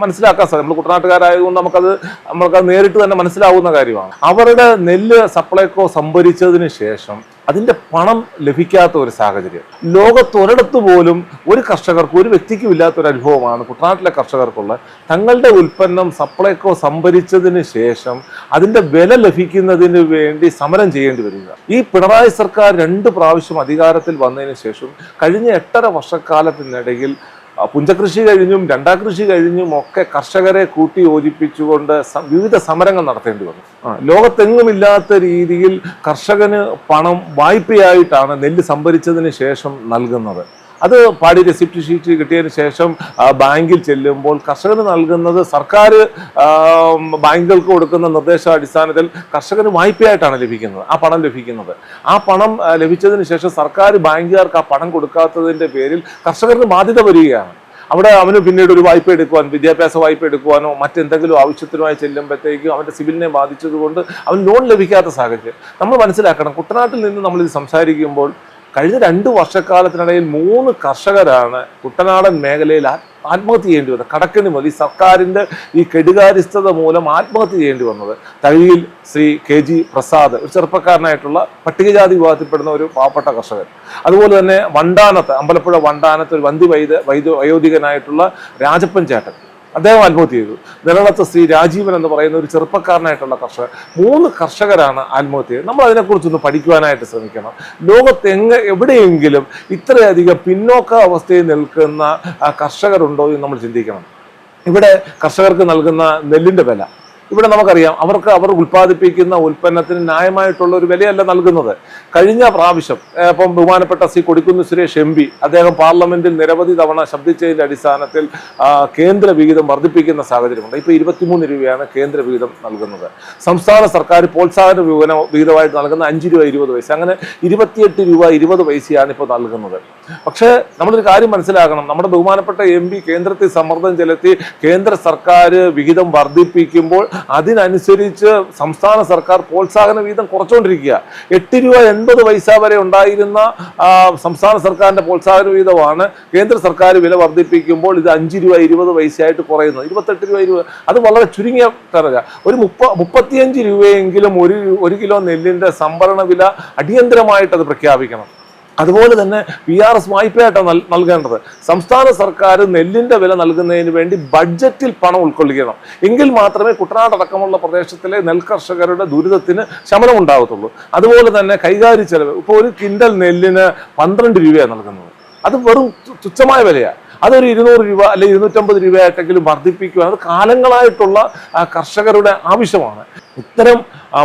മനസ്സിലാക്കാൻ സാധിക്കും. നമ്മൾ കുട്ടനാട്ടുകാരായതുകൊണ്ട് നമുക്കത് നേരിട്ട് തന്നെ മനസ്സിലാവുന്ന കാര്യമാണ്. അവരുടെ നെല്ല് സപ്ലൈകോ സംഭരിച്ചതിന് ശേഷം അതിന്റെ പണം ലഭിക്കാത്ത ഒരു സാഹചര്യം ലോകത്തൊരിടത്ത് പോലും ഒരു കർഷകർക്കും ഒരു വ്യക്തിക്കും ഇല്ലാത്തൊരു അനുഭവമാണ് കുട്ടനാട്ടിലെ കർഷകർക്കുള്ള. തങ്ങളുടെ ഉൽപ്പന്നം സപ്ലൈകോ സംഭരിച്ചതിന് ശേഷം അതിന്റെ വില ലഭിക്കുന്നതിന് വേണ്ടി സമരം ചെയ്യേണ്ടി വരിക. ഈ പിണറായി സർക്കാർ 2 പ്രാവശ്യം അധികാരത്തിൽ വന്നതിന് ശേഷം കഴിഞ്ഞ 8.5 വർഷക്കാലത്തിനിടയിൽ പുഞ്ചകൃഷി കഴിഞ്ഞും രണ്ടാകൃഷി കഴിഞ്ഞും ഒക്കെ കർഷകരെ കൂട്ടി യോജിപ്പിച്ചുകൊണ്ട് വിവിധ സമരങ്ങൾ നടത്തേണ്ടി വന്നു. ലോകത്തെങ്ങുമില്ലാത്ത രീതിയിൽ കർഷകന് പണം വായ്പയായിട്ടാണ് നെല്ല് സംഭരിച്ചതിന് ശേഷം നൽകുന്നത്. അത് പാടി റെസിപ്റ്റ് ഷീറ്റ് കിട്ടിയതിന് ശേഷം ബാങ്കിൽ ചെല്ലുമ്പോൾ കർഷകന് നൽകുന്നത് സർക്കാർ ബാങ്കുകൾക്ക് കൊടുക്കുന്ന നിർദ്ദേശാടിസ്ഥാനത്തിൽ കർഷകന് വായ്പയായിട്ടാണ് ലഭിക്കുന്നത്. ആ പണം ലഭിക്കുന്നത് ആ പണം ലഭിച്ചതിന് ശേഷം സർക്കാർ ബാങ്കുകാർക്ക് ആ പണം കൊടുക്കാത്തതിൻ്റെ പേരിൽ കർഷകർക്ക് ബാധ്യത വരികയാണ്. അവിടെ അവന് പിന്നീട് ഒരു വായ്പ എടുക്കുവാൻ, വിദ്യാഭ്യാസ വായ്പ എടുക്കുവാനോ മറ്റെന്തെങ്കിലും ആവശ്യത്തിനുമായി ചെല്ലുമ്പോഴത്തേക്കും അവൻ്റെ സിവിലിനെ ബാധിച്ചതുകൊണ്ട് അവൻ ലോൺ ലഭിക്കാത്ത സാഹചര്യം നമ്മൾ മനസ്സിലാക്കണം. കുട്ടനാട്ടിൽ നിന്ന് നമ്മളിത് സംസാരിക്കുമ്പോൾ കഴിഞ്ഞ 2 വർഷക്കാലത്തിനിടയിൽ 3 കർഷകരാണ് കുട്ടനാടൻ മേഖലയിൽ ആത്മഹത്യ ചെയ്യേണ്ടി വന്നത്. കടക്കിന് മതി സർക്കാരിൻ്റെ ഈ കെടുകാര്യസ്ഥത മൂലം ആത്മഹത്യ ചെയ്യേണ്ടി വന്നത്. തഴിയിൽ ശ്രീ KG പ്രസാദ്, ഒരു ചെറുപ്പക്കാരനായിട്ടുള്ള പട്ടികജാതി വിഭാഗത്തിൽപ്പെടുന്ന ഒരു പാവപ്പെട്ട കർഷകൻ. അതുപോലെ തന്നെ വണ്ടാനത്ത്, അമ്പലപ്പുഴ വണ്ടാനത്ത് ഒരു വയോധികനായിട്ടുള്ള രാജപ്പൻ ചേട്ടൻ, അദ്ദേഹം ആത്മഹത്യ ചെയ്തു. നിലളത്ത് ശ്രീ രാജീവൻ എന്ന് പറയുന്ന ഒരു ചെറുപ്പക്കാരനായിട്ടുള്ള കർഷകർ, 3 കർഷകരാണ് ആത്മഹത്യ ചെയ്തത്. നമ്മൾ അതിനെക്കുറിച്ചൊന്ന് പഠിക്കുവാനായിട്ട് ശ്രമിക്കണം. ലോകത്ത് എവിടെയെങ്കിലും ഇത്രയധികം പിന്നോക്ക അവസ്ഥയിൽ നിൽക്കുന്ന കർഷകരുണ്ടോ എന്ന് നമ്മൾ ചിന്തിക്കണം. ഇവിടെ കർഷകർക്ക് നൽകുന്ന നെല്ലിൻ്റെ വില ഇവിടെ നമുക്കറിയാം അവർ ഉൽപ്പാദിപ്പിക്കുന്ന ഉൽപ്പന്നത്തിന് ന്യായമായിട്ടുള്ള ഒരു വിലയല്ല നൽകുന്നത്. കഴിഞ്ഞ പ്രാവശ്യം ഇപ്പം ബഹുമാനപ്പെട്ട കൊടിക്കുന്നിൽ സുരേഷ് MP അദ്ദേഹം പാർലമെന്റിൽ നിരവധി തവണ ശബ്ദിച്ചതിന്റെ അടിസ്ഥാനത്തിൽ കേന്ദ്ര വിഹിതം വർദ്ധിപ്പിക്കുന്ന സാഹചര്യമുണ്ട്. ഇപ്പോൾ 23 രൂപയാണ് കേന്ദ്ര വിഹിതം നൽകുന്നത്. സംസ്ഥാന സർക്കാർ പ്രോത്സാഹന വിഹിതമായിട്ട് നൽകുന്ന 5 രൂപ 20 പൈസ, അങ്ങനെ 28 രൂപ 20 പൈസയാണ് ഇപ്പോൾ നൽകുന്നത്. പക്ഷേ നമ്മളൊരു കാര്യം മനസ്സിലാക്കണം, നമ്മുടെ ബഹുമാനപ്പെട്ട MP കേന്ദ്രത്തിൽ സമ്മർദ്ദം ചെലുത്തി കേന്ദ്ര സർക്കാർ വിഹിതം വർദ്ധിപ്പിക്കുമ്പോൾ അതിനനുസരിച്ച് സംസ്ഥാന സർക്കാർ പ്രോത്സാഹന വിഹിതം കുറച്ചുകൊണ്ടിരിക്കുക. 8 രൂപ 80 പൈസ വരെ ഉണ്ടായിരുന്ന സംസ്ഥാന സർക്കാരിന്റെ പ്രോത്സാഹന വിഹിതമാണ് കേന്ദ്ര സർക്കാർ വില വർദ്ധിപ്പിക്കുമ്പോൾ ഇത് 5 രൂപ 20 പൈസയായിട്ട് കുറയുന്നത്. 28 രൂപ 20, അത് വളരെ ചുരുങ്ങിയ തരക. ഒരു 35 രൂപയെങ്കിലും ഒരു കിലോ നെല്ലിന്റെ സംഭരണ വില അടിയന്തരമായിട്ട് അത് പ്രഖ്യാപിക്കണം. അതുപോലെ തന്നെ PRS വായ്പയായിട്ടാണ് നൽകേണ്ടത്. സംസ്ഥാന സർക്കാർ നെല്ലിന്റെ വില നൽകുന്നതിന് വേണ്ടി ബഡ്ജറ്റിൽ പണം ഉൾക്കൊള്ളിക്കണം. എങ്കിൽ മാത്രമേ കുട്ടനാട് അടക്കമുള്ള പ്രദേശത്തിലെ നെൽകർഷകരുടെ ദുരിതത്തിന് ശമനം ഉണ്ടാകത്തുള്ളൂ. അതുപോലെ തന്നെ കൈകാര്യ ചെലവ്, ഇപ്പോൾ ഒരു കിൻഡൽ നെല്ലിന് 12 രൂപയാണ് നൽകുന്നത്. അത് വെറും തുച്ഛമായ വിലയാണ്. അതൊരു 200 രൂപ അല്ലെങ്കിൽ 250 രൂപയായിട്ടെങ്കിലും വർദ്ധിപ്പിക്കുക, അത് കാലങ്ങളായിട്ടുള്ള കർഷകരുടെ ആവശ്യമാണ്. ഇത്തരം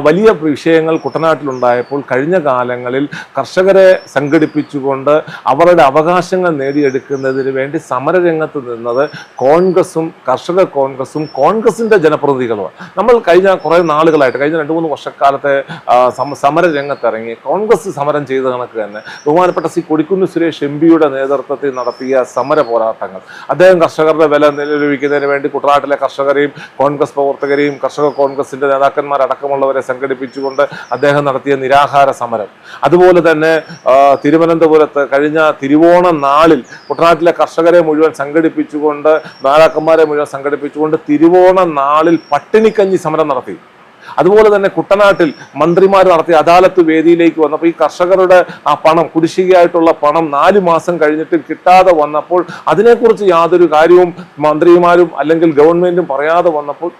വലിയ വിഷയങ്ങൾ കുട്ടനാട്ടിലുണ്ടായപ്പോൾ കഴിഞ്ഞ കാലങ്ങളിൽ കർഷകരെ സംഘടിപ്പിച്ചുകൊണ്ട് അവരുടെ അവകാശങ്ങൾ നേടിയെടുക്കുന്നതിന് വേണ്ടി സമരരംഗത്ത് നിന്നത് കോൺഗ്രസും കർഷക കോൺഗ്രസും കോൺഗ്രസിന്റെ ജനപ്രതിനിധികളുമാണ്. നമ്മൾ കഴിഞ്ഞ കുറേ നാളുകളായിട്ട്, കഴിഞ്ഞ 2-3 വർഷക്കാലത്തെ സമരരംഗത്തിറങ്ങി കോൺഗ്രസ് സമരം ചെയ്ത കണക്ക് തന്നെ ബഹുമാനപ്പെട്ട കൊടിക്കുന്നിൽ സുരേഷ് MPയുടെ നേതൃത്വത്തിൽ നടത്തിയ സമര പോരാട്ടങ്ങൾ, അദ്ദേഹം കർഷകരുടെ വില നിലനിൽക്കുന്നതിന് വേണ്ടി കുട്ടനാട്ടിലെ കർഷകരെയും കോൺഗ്രസ് പ്രവർത്തകരെയും കർഷക കോൺഗ്രസിന്റെ നേതാക്കന്മാരടക്കമുള്ളവരെ സംഘടിപ്പിച്ചുകൊണ്ട് അദ്ദേഹം നടത്തിയ നിരാഹാര സമരം, അതുപോലെ തന്നെ തിരുവനന്തപുരത്ത് കഴിഞ്ഞ തിരുവോണ നാളിൽ കുട്ടനാട്ടിലെ കർഷകരെ മുഴുവൻ സംഘടിപ്പിച്ചുകൊണ്ട് നേതാക്കന്മാരെ മുഴുവൻ സംഘടിപ്പിച്ചുകൊണ്ട് തിരുവോണ നാളിൽ പട്ടിണിക്കഞ്ഞി സമരം നടത്തി. അതുപോലെ തന്നെ കുട്ടനാട്ടിൽ മന്ത്രിമാർ നടത്തിയ അദാലത്ത് വേദിയിലേക്ക് വന്നപ്പോൾ ഈ കർഷകരുടെ ആ പണം, കുടിശ്ശികയായിട്ടുള്ള പണം 4 മാസം കഴിഞ്ഞിട്ട് കിട്ടാതെ വന്നപ്പോൾ അതിനെക്കുറിച്ച് യാതൊരു കാര്യവും മന്ത്രിമാരും അല്ലെങ്കിൽ ഗവൺമെന്റും പറയാതെ വന്നപ്പോൾ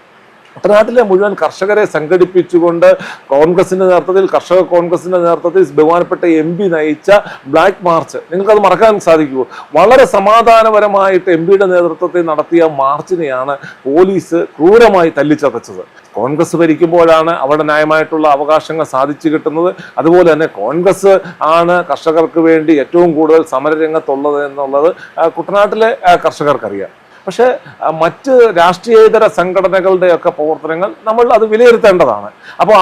കുട്ടനാട്ടിലെ മുഴുവൻ കർഷകരെ സംഘടിപ്പിച്ചുകൊണ്ട് കോൺഗ്രസിന്റെ നേതൃത്വത്തിൽ, കർഷക കോൺഗ്രസിന്റെ നേതൃത്വത്തിൽ ബഹുമാനപ്പെട്ട MP നയിച്ച ബ്ലാക്ക് മാർച്ച്, നിങ്ങൾക്കത് മറക്കാൻ സാധിക്കുമോ? വളരെ സമാധാനപരമായിട്ട് MPയുടെ നേതൃത്വത്തിൽ നടത്തിയ മാർച്ചിനെയാണ് പോലീസ് ക്രൂരമായി തല്ലിച്ചതച്ചത്. കോൺഗ്രസ് ഭരിക്കുമ്പോഴാണ് അവിടെ ന്യായമായിട്ടുള്ള അവകാശങ്ങൾ സാധിച്ചു കിട്ടുന്നത്. അതുപോലെ തന്നെ കോൺഗ്രസ് ആണ് കർഷകർക്ക് വേണ്ടി ഏറ്റവും കൂടുതൽ സമരരംഗത്തുള്ളത് എന്നുള്ളത് കുട്ടനാട്ടിലെ കർഷകർക്കറിയാം. പക്ഷേ മറ്റ് രാഷ്ട്രീയേതര സംഘടനകളുടെയൊക്കെ പ്രവർത്തനങ്ങൾ നമ്മൾ അത് വിലയിരുത്തേണ്ടതാണ്. അപ്പോൾ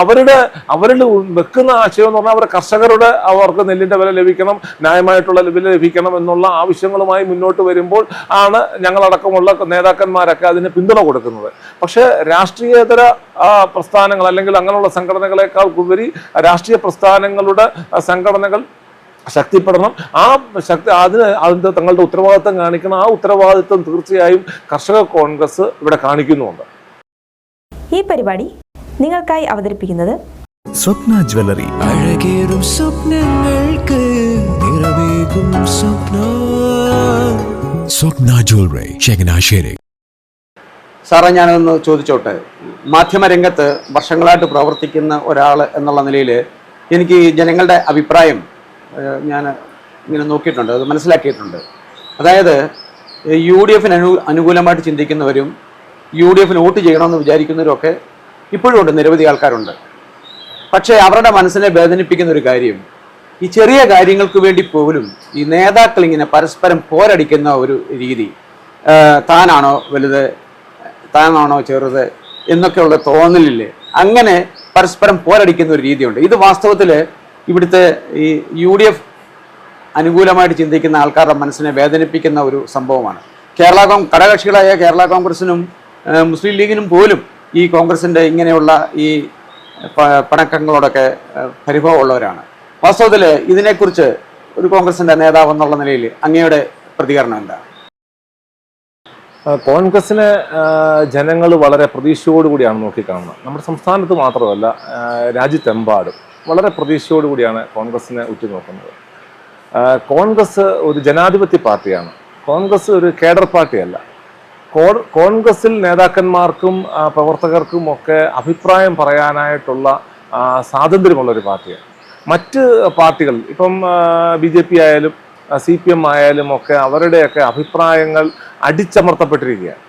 അവരിൽ വെക്കുന്ന ആശയം എന്ന് പറഞ്ഞാൽ കർഷകരുടെ അവർക്ക് നെല്ലിൻ്റെ വില ലഭിക്കണം, ന്യായമായിട്ടുള്ള വില ലഭിക്കണം എന്നുള്ള ആവശ്യങ്ങളുമായി മുന്നോട്ട് വരുമ്പോൾ ആണ് ഞങ്ങളടക്കമുള്ള നേതാക്കന്മാരൊക്കെ അതിന് പിന്തുണ കൊടുക്കുന്നത്. പക്ഷേ രാഷ്ട്രീയേതര പ്രസ്ഥാനങ്ങൾ അല്ലെങ്കിൽ അങ്ങനെയുള്ള സംഘടനകളെക്കാൾ ഉപരി രാഷ്ട്രീയ പ്രസ്ഥാനങ്ങളുടെ സംഘടനകൾ ശക്തിപ്പെടണം. അതിൻ്റെ തങ്ങളുടെ ഉത്തരവാദിത്വം കാണിക്കണം. ആ ഉത്തരവാദിത്വം തീർച്ചയായും കർഷക കോൺഗ്രസ് ഇവിടെ കാണിക്കുന്നുണ്ട്. ഈ പരിപാടി നിങ്ങൾക്കായി അവതരിപ്പിക്കുന്നത് സ്വപ്ന ജ്വല്ലറി. അഴകേറും സ്വപ്നങ്ങൾക്ക് നിറവേകും സ്വപ്ന. സ്വപ്ന ജ്വല്ലറി, ചങ്ങനാശ്ശേരി. സാറേ, ഞാനൊന്ന് ചോദിച്ചോട്ടെ, മാധ്യമരംഗത്ത് വർഷങ്ങളായിട്ട് പ്രവർത്തിക്കുന്ന ഒരാൾ എന്നുള്ള നിലയിൽ എനിക്ക് ജനങ്ങളുടെ അഭിപ്രായം ഞാൻ ഇങ്ങനെ നോക്കിയിട്ടുണ്ട്, അത് മനസ്സിലാക്കിയിട്ടുണ്ട്. അതായത് UDF അനുകൂലമായിട്ട് ചിന്തിക്കുന്നവരും UDF വോട്ട് ചെയ്യണമെന്ന് വിചാരിക്കുന്നവരും ഒക്കെ ഇപ്പോഴും ഉണ്ട്, നിരവധി ആൾക്കാരുണ്ട്. പക്ഷേ അവരുടെ മനസ്സിനെ വേദനിപ്പിക്കുന്ന ഒരു കാര്യം, ഈ ചെറിയ കാര്യങ്ങൾക്ക് വേണ്ടി പോലും ഈ നേതാക്കൾ ഇങ്ങനെ പരസ്പരം പോരടിക്കുന്ന ഒരു രീതി, താനാണോ വലുത്, താനാണോ ചെറുത് എന്നൊക്കെയുള്ള തോന്നലില്ലേ, അങ്ങനെ പരസ്പരം പോരടിക്കുന്ന ഒരു രീതിയുണ്ട്. ഇത് വാസ്തവത്തിൽ ഇവിടുത്തെ ഈ UDF അനുകൂലമായിട്ട് ചിന്തിക്കുന്ന ആൾക്കാരുടെ മനസ്സിനെ വേദനിപ്പിക്കുന്ന ഒരു സംഭവമാണ്. ഘടകകക്ഷികളായ കേരള കോൺഗ്രസിനും മുസ്ലിം ലീഗിനും പോലും ഈ കോൺഗ്രസിൻ്റെ ഇങ്ങനെയുള്ള ഈ പണക്കങ്ങളോടൊക്കെ പരിഭവമുള്ളവരാണ്. വാസ്തവത്തിൽ ഇതിനെക്കുറിച്ച് ഒരു കോൺഗ്രസിൻ്റെ നേതാവ് എന്നുള്ള നിലയിൽ അങ്ങയുടെ പ്രതികരണം എന്താണ്? കോൺഗ്രസിനെ ജനങ്ങൾ വളരെ പ്രതീക്ഷയോടുകൂടിയാണ് നോക്കിക്കാണുന്നത്. നമ്മുടെ സംസ്ഥാനത്ത് മാത്രമല്ല, രാജ്യത്തെമ്പാടും വളരെ പ്രതീക്ഷയോടുകൂടിയാണ് കോൺഗ്രസിനെ ഉറ്റുനോക്കുന്നത്. കോൺഗ്രസ് ഒരു ജനാധിപത്യ പാർട്ടിയാണ്. കോൺഗ്രസ് ഒരു കേഡർ പാർട്ടിയല്ല. കോൺഗ്രസിൽ നേതാക്കന്മാർക്കും പ്രവർത്തകർക്കും ഒക്കെ അഭിപ്രായം പറയാനായിട്ടുള്ള സ്വാതന്ത്ര്യമുള്ളൊരു പാർട്ടിയാണ്. മറ്റ് പാർട്ടികൾ ഇപ്പം BJP ആയാലും CPM ആയാലും ഒക്കെ അവരുടെയൊക്കെ അഭിപ്രായങ്ങൾ അടിച്ചമർത്തപ്പെട്ടിരിക്കുകയാണ്.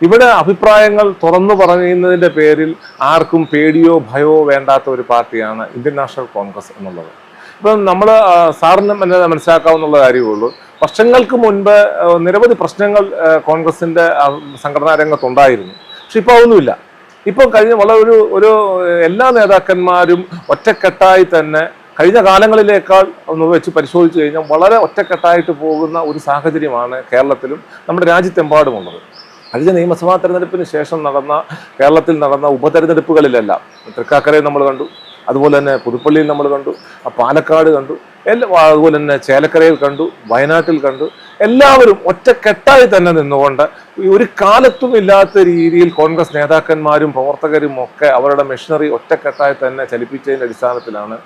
ഇവിടെ അഭിപ്രായങ്ങൾ തുറന്നു പറയുന്നതിൻ്റെ പേരിൽ ആർക്കും പേടിയോ ഭയമോ വേണ്ടാത്ത ഒരു പാർട്ടിയാണ് ഇന്ത്യൻ നാഷണൽ കോൺഗ്രസ് എന്നുള്ളത്. ഇപ്പം നമ്മൾ സാറിന് മനസ്സിലാക്കാവുന്ന കാര്യമുള്ളൂ. വർഷങ്ങൾക്ക് മുൻപ് നിരവധി പ്രശ്നങ്ങൾ കോൺഗ്രസിൻ്റെ സംഘടനാ രംഗത്തുണ്ടായിരുന്നു. പക്ഷെ ഇപ്പോൾ അതൊന്നുമില്ല. ഇപ്പോൾ കഴിഞ്ഞ വളരെ ഒരു എല്ലാ നേതാക്കന്മാരും ഒറ്റക്കെട്ടായി തന്നെ കഴിഞ്ഞ കാലങ്ങളിലേക്കാൾ ഒന്ന് വെച്ച് പരിശോധിച്ച് കഴിഞ്ഞാൽ വളരെ ഒറ്റക്കെട്ടായിട്ട് പോകുന്ന ഒരു സാഹചര്യമാണ് കേരളത്തിലും നമ്മുടെ രാജ്യത്തെമ്പാടുമുള്ളത്. കഴിഞ്ഞ നിയമസഭാ തെരഞ്ഞെടുപ്പിന് ശേഷം കേരളത്തിൽ നടന്ന ഉപതെരഞ്ഞെടുപ്പുകളിലെല്ലാം തൃക്കാക്കരയിൽ നമ്മൾ കണ്ടു, അതുപോലെ തന്നെ പുതുപ്പള്ളിയിൽ നമ്മൾ കണ്ടു, പാലക്കാട് കണ്ടു, അതുപോലെ തന്നെ ചേലക്കരയിൽ കണ്ടു, വയനാട്ടിൽ കണ്ടു. എല്ലാവരും ഒറ്റക്കെട്ടായി തന്നെ നിന്നുകൊണ്ട് ഒരു കാലത്തും ഇല്ലാത്ത രീതിയിൽ കോൺഗ്രസ് നേതാക്കന്മാരും പ്രവർത്തകരും ഒക്കെ അവരുടെ മെഷീനറി ഒറ്റക്കെട്ടായി തന്നെ ചലിപ്പിച്ചതിൻ്റെ അടിസ്ഥാനത്തിലാണ്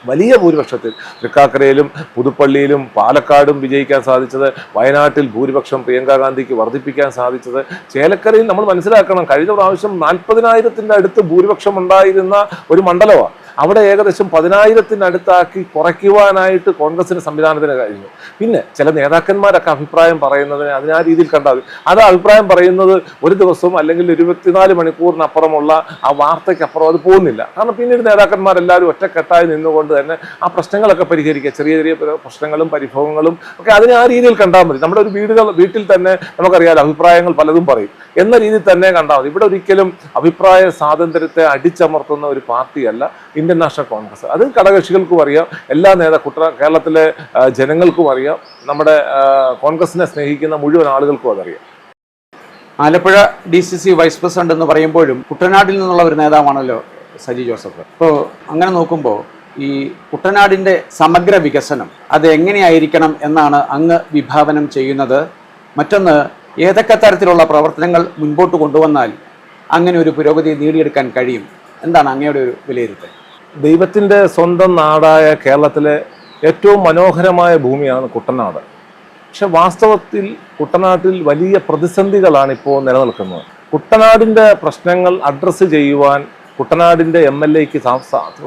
വലിയ ഭൂരിപക്ഷത്തിൽ തൃക്കാക്കരയിലും പുതുപ്പള്ളിയിലും പാലക്കാടും വിജയിക്കാൻ സാധിച്ചത്. വയനാട്ടിൽ ഭൂരിപക്ഷം പ്രിയങ്കാ ഗാന്ധിക്ക് വർദ്ധിപ്പിക്കാൻ സാധിച്ചത്. ചേലക്കരയിൽ നമ്മൾ മനസ്സിലാക്കണം, കഴിഞ്ഞ പ്രാവശ്യം 40,000-ന്റെ അടുത്ത് ഭൂരിപക്ഷം ഉണ്ടായിരുന്ന ഒരു മണ്ഡലമാണ്. അവിടെ ഏകദേശം 10,000-ത്തിനടുത്താക്കി കുറയ്ക്കുവാനായിട്ട് കോൺഗ്രസിന് സംവിധാനത്തിന് കഴിഞ്ഞു. പിന്നെ ചില നേതാക്കന്മാരൊക്കെ അഭിപ്രായം പറയുന്നതിന് അതിന് ആ രീതിയിൽ കണ്ടാൽ മതി. അത് അഭിപ്രായം പറയുന്നത് ഒരു ദിവസവും അല്ലെങ്കിൽ 24 മണിക്കൂറിനപ്പുറമുള്ള ആ വാർത്തയ്ക്കപ്പുറം അത് പോകുന്നില്ല. കാരണം പിന്നീട് നേതാക്കന്മാരെല്ലാവരും ഒറ്റക്കെട്ടായി നിന്നുകൊണ്ട് തന്നെ ആ പ്രശ്നങ്ങളൊക്കെ പരിഹരിക്കുക, ചെറിയ ചെറിയ പ്രശ്നങ്ങളും പരിഭവങ്ങളും ഒക്കെ അതിന് ആ രീതിയിൽ കണ്ടാൽ മതി. നമ്മുടെ ഒരു വീട്ടിൽ തന്നെ നമുക്കറിയാലോ അഭിപ്രായങ്ങൾ പലതും പറയും എന്ന രീതിയിൽ തന്നെ കണ്ടാൽ മതി. ഇവിടെ ഒരിക്കലും അഭിപ്രായ സ്വാതന്ത്ര്യത്തെ അടിച്ചമർത്തുന്ന ഒരു പാർട്ടിയല്ല ഇന്ത്യൻ നാഷണൽ കോൺഗ്രസ്. അത് ഘടകകക്ഷികൾക്കും അറിയാം, എല്ലാ കേരളത്തിലെ ജനങ്ങൾക്കും അറിയാം, നമ്മുടെ കോൺഗ്രസിനെ സ്നേഹിക്കുന്ന മുഴുവൻ ആളുകൾക്കും അതറിയാം. ആലപ്പുഴ DCC വൈസ് പ്രസിഡന്റ് എന്ന് പറയുമ്പോഴും കുട്ടനാട്ടിൽ നിന്നുള്ള ഒരു നേതാവാണല്ലോ സജി ജോസഫ്. അപ്പോൾ അങ്ങനെ നോക്കുമ്പോൾ ഈ കുട്ടനാടിൻ്റെ സമഗ്ര വികസനം അത് എങ്ങനെയായിരിക്കണം എന്നാണ് അങ്ങ് വിഭാവനം ചെയ്യുന്നത്? മറ്റൊന്ന്, ഏതൊക്കെ തരത്തിലുള്ള പ്രവർത്തനങ്ങൾ മുൻപോട്ട് കൊണ്ടുവന്നാൽ അങ്ങനെ ഒരു പുരോഗതി നേടിയെടുക്കാൻ കഴിയും? എന്താണ് അങ്ങയുടെ ഒരു വിലയിരുത്തൽ? ദൈവത്തിൻ്റെ സ്വന്തം നാടായ കേരളത്തിലെ ഏറ്റവും മനോഹരമായ ഭൂമിയാണ് കുട്ടനാട്. പക്ഷെ വാസ്തവത്തിൽ കുട്ടനാട്ടിൽ വലിയ പ്രതിസന്ധികളാണ് ഇപ്പോൾ നിലനിൽക്കുന്നത്. കുട്ടനാടിൻ്റെ പ്രശ്നങ്ങൾ അഡ്രസ്സ് ചെയ്യുവാൻ കുട്ടനാടിൻ്റെ MLAക്ക്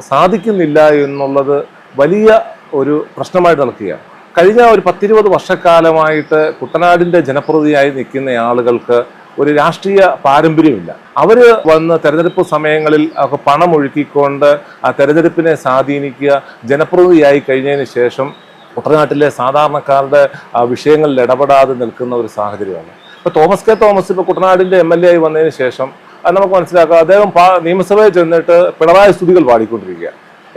സാധിക്കുന്നില്ല എന്നുള്ളത് വലിയ ഒരു പ്രശ്നമായിട്ട് നിൽക്കുകയാണ്. കഴിഞ്ഞ ഒരു 10-20 വർഷക്കാലമായിട്ട് കുട്ടനാടിൻ്റെ ജനപ്രതിനിധിയായി നിൽക്കുന്ന ആളുകൾക്ക് ഒരു രാഷ്ട്രീയ പാരമ്പര്യമില്ല. അവർ വന്ന് തെരഞ്ഞെടുപ്പ് സമയങ്ങളിൽ ഒക്കെ പണം ഒഴുക്കിക്കൊണ്ട് ആ തെരഞ്ഞെടുപ്പിനെ സ്വാധീനിക്കുക, ജനപ്രതിനിധിയായി കഴിഞ്ഞതിന് ശേഷം കുട്ടനാട്ടിലെ സാധാരണക്കാരുടെ വിഷയങ്ങളിൽ ഇടപെടാതെ നിൽക്കുന്ന ഒരു സാഹചര്യമാണ്. ഇപ്പോൾ തോമസ് കെ തോമസ് ഇപ്പോൾ കുട്ടനാടിൻ്റെ MLA ആയി വന്നതിന് ശേഷം അത് നമുക്ക് മനസ്സിലാക്കാം, അദ്ദേഹം നിയമസഭയിൽ ചെന്നിട്ട് പിണറായി സ്തുതികൾ പാടിക്കൊണ്ടിരിക്കുക.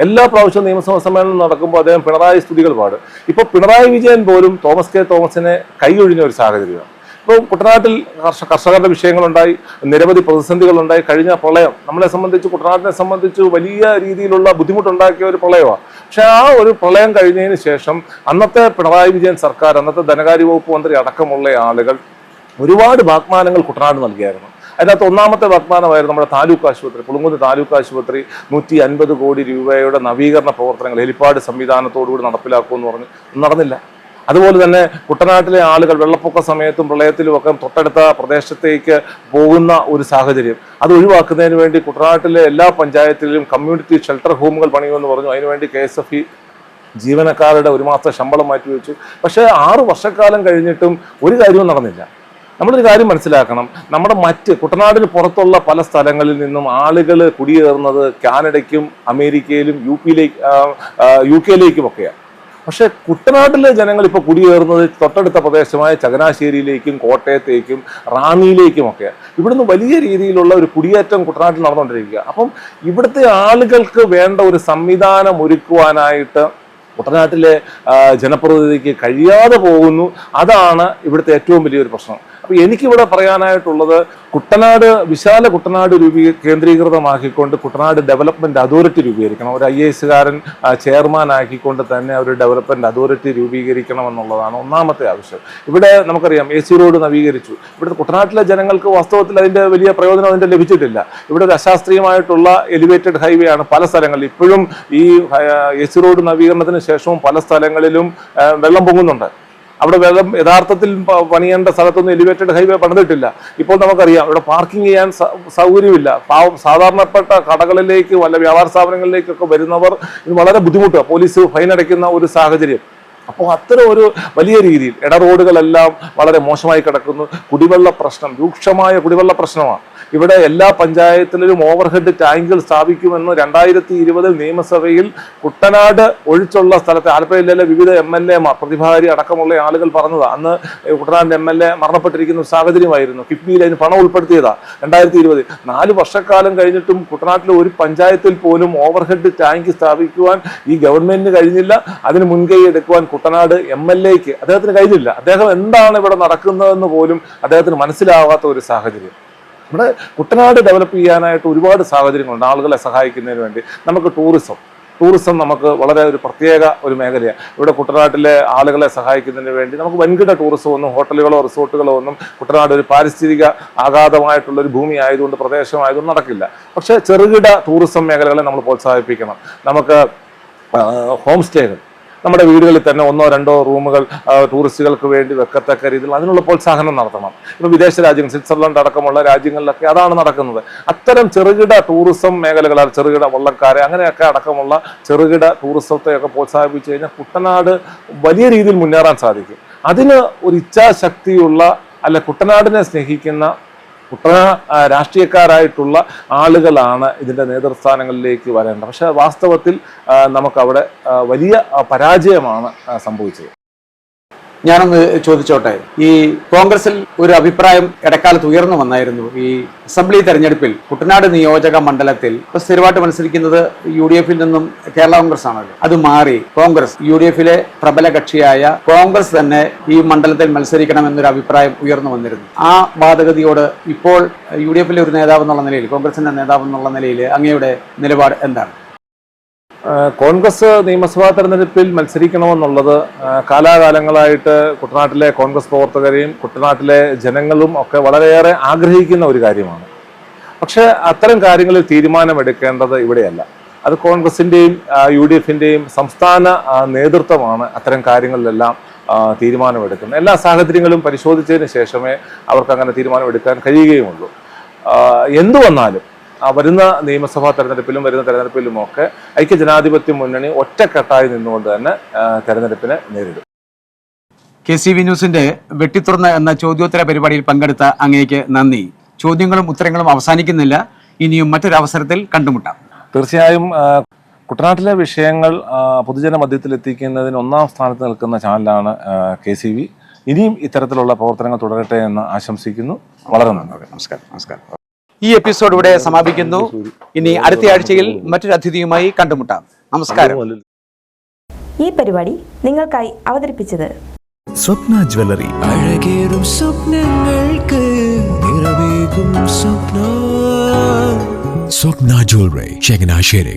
എല്ലാ പ്രാവശ്യവും നിയമസഭാ സമ്മേളനം നടക്കുമ്പോൾ അദ്ദേഹം പിണറായി സ്തുതികൾ പാടും. ഇപ്പോൾ പിണറായി വിജയൻ പോലും തോമസ് കെ തോമസിനെ കൈയൊഴിഞ്ഞ ഒരു സാഹചര്യമാണ്. ഇപ്പോൾ കുട്ടനാട്ടിൽ കർഷകരുടെ വിഷയങ്ങളുണ്ടായി, നിരവധി പ്രതിസന്ധികളുണ്ടായി. കഴിഞ്ഞ പ്രളയം നമ്മളെ സംബന്ധിച്ച്, കുട്ടനാട്ടിനെ സംബന്ധിച്ച് വലിയ രീതിയിലുള്ള ബുദ്ധിമുട്ടുണ്ടാക്കിയ ഒരു പ്രളയമാണ്. പക്ഷെ ആ ഒരു പ്രളയം കഴിഞ്ഞതിന് ശേഷം അന്നത്തെ പിണറായി വിജയൻ സർക്കാർ, അന്നത്തെ ധനകാര്യ വകുപ്പ് മന്ത്രി അടക്കമുള്ള ആളുകൾ ഒരുപാട് വാഗ്ദാനങ്ങൾ കുട്ടനാട് നൽകിയായിരുന്നു. അതിനകത്ത് ഒന്നാമത്തെ വാഗ്ദാനമായിരുന്നു നമ്മുടെ താലൂക്ക് ആശുപത്രി, പുളുങ്കുന്ന് താലൂക്ക് ആശുപത്രി 150 കോടി രൂപയുടെ നവീകരണ പ്രവർത്തനങ്ങൾ ഹെലിപ്പാഡ് സംവിധാനത്തോടുകൂടി നടപ്പിലാക്കുമെന്ന് പറഞ്ഞു. നടന്നില്ല. അതുപോലെ തന്നെ കുട്ടനാട്ടിലെ ആളുകൾ വെള്ളപ്പൊക്ക സമയത്തും പ്രളയത്തിലും ഒക്കെ തൊട്ടടുത്ത പ്രദേശത്തേക്ക് പോകുന്ന ഒരു സാഹചര്യം, അത് ഒഴിവാക്കുന്നതിന് വേണ്ടി കുട്ടനാട്ടിലെ എല്ലാ പഞ്ചായത്തിലും കമ്മ്യൂണിറ്റി ഷെൽട്ടർ ഹോമുകൾ പണിയുമെന്ന് പറഞ്ഞു. അതിനുവേണ്ടി KSFE ജീവനക്കാരുടെ 1 മാസത്തെ ശമ്പളം മാറ്റിവെച്ചു. പക്ഷേ 6 വർഷക്കാലം കഴിഞ്ഞിട്ടും ഒരു കാര്യവും നടന്നില്ല. നമ്മളൊരു കാര്യം മനസ്സിലാക്കണം, നമ്മുടെ കുട്ടനാടിന് പുറത്തുള്ള പല സ്ഥലങ്ങളിൽ നിന്നും ആളുകൾ കുടിയേറുന്നത് കാനഡയ്ക്കും അമേരിക്കയിലും UK-യിലേക്കും ഒക്കെയാണ്. പക്ഷേ കുട്ടനാട്ടിലെ ജനങ്ങൾ ഇപ്പോൾ കുടിയേറുന്നത് തൊട്ടടുത്ത പ്രദേശമായ ചങ്ങനാശ്ശേരിയിലേക്കും കോട്ടയത്തേക്കും റാന്നിയിലേക്കും ഒക്കെയാണ്. ഇവിടുന്ന് വലിയ രീതിയിലുള്ള ഒരു കുടിയേറ്റം കുട്ടനാട്ടിൽ നടന്നുകൊണ്ടിരിക്കുക. അപ്പം ഇവിടുത്തെ ആളുകൾക്ക് വേണ്ട ഒരു സംവിധാനം ഒരുക്കുവാനായിട്ട് കുട്ടനാട്ടിലെ ജനപ്രതിനിധിക്ക് കഴിയാതെ പോകുന്നു. അതാണ് ഇവിടുത്തെ ഏറ്റവും വലിയൊരു പ്രശ്നം. അപ്പോൾ എനിക്കിവിടെ പറയാനായിട്ടുള്ളത്, വിശാല കുട്ടനാട് കേന്ദ്രീകൃതമാക്കിക്കൊണ്ട് കുട്ടനാട് ഡെവലപ്മെന്റ് അതോറിറ്റി രൂപീകരിക്കണം. ഒരു IAS-കാരൻ ചെയർമാൻ ആക്കിക്കൊണ്ട് തന്നെ ഒരു ഡെവലപ്മെന്റ് അതോറിറ്റി രൂപീകരിക്കണം എന്നുള്ളതാണ് ഒന്നാമത്തെ ആവശ്യം. ഇവിടെ നമുക്കറിയാം AC റോഡ് നവീകരിച്ചു. ഇവിടുത്തെ കുട്ടനാട്ടിലെ ജനങ്ങൾക്ക് വാസ്തവത്തിൽ അതിന്റെ വലിയ പ്രയോജനം അതിന്റെ ലഭിച്ചിട്ടില്ല. ഇവിടെ ഒരു അശാസ്ത്രീയമായിട്ടുള്ള എലിവേറ്റഡ് ഹൈവേ ആണ് പല സ്ഥലങ്ങളിലും. ഇപ്പോഴും ഈ AC റോഡ് നവീകരണത്തിന് ശേഷവും പല സ്ഥലങ്ങളിലും വെള്ളം പൊങ്ങുന്നുണ്ട്. അവിടെ വെള്ളം യഥാർത്ഥത്തിൽ പണിയേണ്ട സ്ഥലത്തൊന്നും എലിവേറ്റഡ് ഹൈവേ പണിതിട്ടില്ല. ഇപ്പോൾ നമുക്കറിയാം ഇവിടെ പാർക്കിംഗ് ചെയ്യാൻ സൗകര്യമില്ല. സാധാരണപ്പെട്ട കടകളിലേക്ക് വല്ല വ്യാപാര സ്ഥാപനങ്ങളിലേക്കൊക്കെ വരുന്നവർ ഇത് വളരെ ബുദ്ധിമുട്ടാണ്. പോലീസ് ഫൈൻ അടയ്ക്കുന്ന ഒരു സാഹചര്യം. അപ്പോൾ അത്തരം ഒരു വലിയ രീതിയിൽ ഇടറോഡുകളെല്ലാം വളരെ മോശമായി കിടക്കുന്നു. കുടിവെള്ള പ്രശ്നം, രൂക്ഷമായ കുടിവെള്ള പ്രശ്നമാണ്. ഇവിടെ എല്ലാ പഞ്ചായത്തിലും ഓവർഹെഡ് ടാങ്കുകൾ സ്ഥാപിക്കുമെന്ന് 2020 നിയമസഭയിൽ കുട്ടനാട് ഒഴിച്ചുള്ള സ്ഥലത്തെ ആലപ്പുഴ ജില്ലയിലെ വിവിധ MLA മാർ, പ്രതിഭാരി അടക്കമുള്ള ആളുകൾ പറഞ്ഞതാണ്. അന്ന് കുട്ടനാട് MLA മരണപ്പെട്ടിരിക്കുന്ന ഒരു സാഹചര്യമായിരുന്നു. കിഫ്ബിയിൽ അതിന് പണം ഉൾപ്പെടുത്തിയതാ 2020. 4 വർഷക്കാലം കഴിഞ്ഞിട്ടും കുട്ടനാട്ടിലെ ഒരു പഞ്ചായത്തിൽ പോലും ഓവർഹെഡ് ടാങ്ക് സ്ഥാപിക്കുവാൻ ഈ ഗവൺമെന്റിന് കഴിഞ്ഞില്ല. അതിന് മുൻകൈ എടുക്കുവാൻ കുട്ടനാട് MLAക്ക് അദ്ദേഹത്തിന് കഴിഞ്ഞില്ല. അദ്ദേഹം എന്താണ് ഇവിടെ നടക്കുന്നതെന്ന് പോലും അദ്ദേഹത്തിന് മനസ്സിലാവാത്ത ഒരു സാഹചര്യം. ഇവിടെ കുട്ടനാട് ഡെവലപ്പ് ചെയ്യാനായിട്ട് ഒരുപാട് സാഹചര്യങ്ങളുണ്ട്. ആളുകളെ സഹായിക്കുന്നതിന് വേണ്ടി നമുക്ക് ടൂറിസം നമുക്ക് വളരെ ഒരു പ്രത്യേക ഒരു മേഖലയാണ്. ഇവിടെ കുട്ടനാട്ടിലെ ആളുകളെ സഹായിക്കുന്നതിന് വേണ്ടി നമുക്ക് വൻകിട ടൂറിസം ഒന്നും, ഹോട്ടലുകളോ റിസോർട്ടുകളോ ഒന്നും കുട്ടനാട് ഒരു പാരിസ്ഥിതിക ആഘാതമായിട്ടുള്ള ഒരു ഭൂമി ആയതുകൊണ്ട്, പ്രദേശമായതുകൊണ്ട് നടക്കില്ല. പക്ഷേ ചെറുകിട ടൂറിസം മേഖലകളെ നമ്മൾ പ്രോത്സാഹിപ്പിക്കണം. നമുക്ക് ഹോം സ്റ്റേകൾ നമ്മുടെ വീടുകളിൽ തന്നെ 1-2 റൂമുകൾ ടൂറിസ്റ്റുകൾക്ക് വേണ്ടി വെക്കത്തക്ക രീതിയിൽ അതിനുള്ള പ്രോത്സാഹനം നടത്തണം. ഇപ്പം വിദേശ രാജ്യങ്ങൾ, സ്വിറ്റ്സർലൻഡ് അടക്കമുള്ള രാജ്യങ്ങളിലൊക്കെ അതാണ് നടക്കുന്നത്. അത്തരം ചെറുകിട ടൂറിസം മേഖലകൾ, ചെറുകിട വള്ളക്കാരെ അങ്ങനെയൊക്കെ അടക്കമുള്ള ചെറുകിട ടൂറിസത്തെയൊക്കെ പ്രോത്സാഹിപ്പിച്ചു കഴിഞ്ഞാൽ കുട്ടനാട് വലിയ രീതിയിൽ മുന്നേറാൻ സാധിക്കും. അതിന് ഒരു ഇച്ഛാശക്തിയുള്ള, അല്ല കുട്ടനാടിനെ സ്നേഹിക്കുന്ന രാഷ്ട്രീയക്കാരായിട്ടുള്ള ആളുകളാണ് ഇതിൻ്റെ നേതൃസ്ഥാനങ്ങളിലേക്ക് വരേണ്ടത്. പക്ഷേ വാസ്തവത്തിൽ നമുക്കവിടെ വലിയ പരാജയമാണ് സംഭവിച്ചത്. ഞാനൊന്ന് ചോദിച്ചോട്ടെ, ഈ കോൺഗ്രസിൽ ഒരു അഭിപ്രായം ഇടക്കാലത്ത് ഉയർന്നു വന്നായിരുന്നു. ഈ അസംബ്ലി തെരഞ്ഞെടുപ്പിൽ കുട്ടനാട് നിയോജക മണ്ഡലത്തിൽ ഇപ്പൊ സ്ഥിരമായിട്ട് മത്സരിക്കുന്നത് UDF നിന്നും കേരള കോൺഗ്രസ് ആണല്ലോ. അത് മാറി കോൺഗ്രസ്, UDF പ്രബല കക്ഷിയായ കോൺഗ്രസ് തന്നെ ഈ മണ്ഡലത്തിൽ മത്സരിക്കണമെന്നൊരു അഭിപ്രായം ഉയർന്നു വന്നിരുന്നു. ആ വാദഗതിയോട് ഇപ്പോൾ UDF ഒരു നേതാവ് എന്നുള്ള നിലയിൽ, കോൺഗ്രസിന്റെ നേതാവ് എന്നുള്ള നിലയിൽ അങ്ങയുടെ നിലപാട് എന്താണ്? കോൺഗ്രസ് നിയമസഭാ തെരഞ്ഞെടുപ്പിൽ മത്സരിക്കണമെന്നുള്ളത് കാലാകാലങ്ങളായിട്ട് കുട്ടനാട്ടിലെ കോൺഗ്രസ് പ്രവർത്തകരെയും കുട്ടനാട്ടിലെ ജനങ്ങളും ഒക്കെ വളരെയേറെ ആഗ്രഹിക്കുന്ന ഒരു കാര്യമാണ്. പക്ഷേ അത്തരം കാര്യങ്ങളിൽ തീരുമാനമെടുക്കേണ്ടത് ഇവിടെയല്ല. അത് കോൺഗ്രസിൻ്റെയും UDFൻ്റെയും സംസ്ഥാന നേതൃത്വമാണ് അത്തരം കാര്യങ്ങളിലെല്ലാം തീരുമാനമെടുക്കുന്നത്. എല്ലാ സാഹചര്യങ്ങളും പരിശോധിച്ചതിന് ശേഷമേ അവർക്ക് അങ്ങനെ തീരുമാനമെടുക്കാൻ കഴിയുകയുമുള്ളൂ. എന്തു വന്നാലും വരുന്ന നിയമസഭാ തെരഞ്ഞെടുപ്പിലും വരുന്ന തെരഞ്ഞെടുപ്പിലുമൊക്കെ ഐക്യജനാധിപത്യ മുന്നണി ഒറ്റക്കെട്ടായി നിന്നുകൊണ്ട് തന്നെ തെരഞ്ഞെടുപ്പിനെ നേരിടും. KCV ന്യൂസിന്റെ വെട്ടിത്തുറന്ന് എന്ന ചോദ്യോത്തര പരിപാടിയിൽ പങ്കെടുത്ത അങ്ങേക്ക് നന്ദി. ചോദ്യങ്ങളും ഉത്തരങ്ങളും അവസാനിക്കുന്നില്ല. ഇനിയും മറ്റൊരവസരത്തിൽ കണ്ടുമുട്ടാം. തീർച്ചയായും കുട്ടനാട്ടിലെ വിഷയങ്ങൾ പൊതുജന മധ്യത്തിൽ എത്തിക്കുന്നതിന് 1ാം സ്ഥാനത്ത് നിൽക്കുന്ന ചാനലാണ് KCV. ഇനിയും ഇത്തരത്തിലുള്ള പ്രവർത്തനങ്ങൾ തുടരട്ടെ എന്ന് ആശംസിക്കുന്നു. വളരെ നന്ദി. നമസ്കാരം. ഈ എപ്പിസോഡ് ഇവിടെ സമാപിക്കുന്നു. ഇനി അടുത്ത ആഴ്ചയിൽ മറ്റൊരു അതിഥിയുമായി കണ്ടുമുട്ടാം. നമസ്കാരം. ഈ പരിപാടി നിങ്ങൾക്കായി അവതരിപ്പിച്ചത് സ്വപ്ന ജ്വല്ലറി. അഴകേറും സ്വപ്നങ്ങൾക്ക് നിറവേകും സ്വപ്ന സ്വപ്ന ജ്വല്ലറി, ചങ്ങനാശ്ശേരി.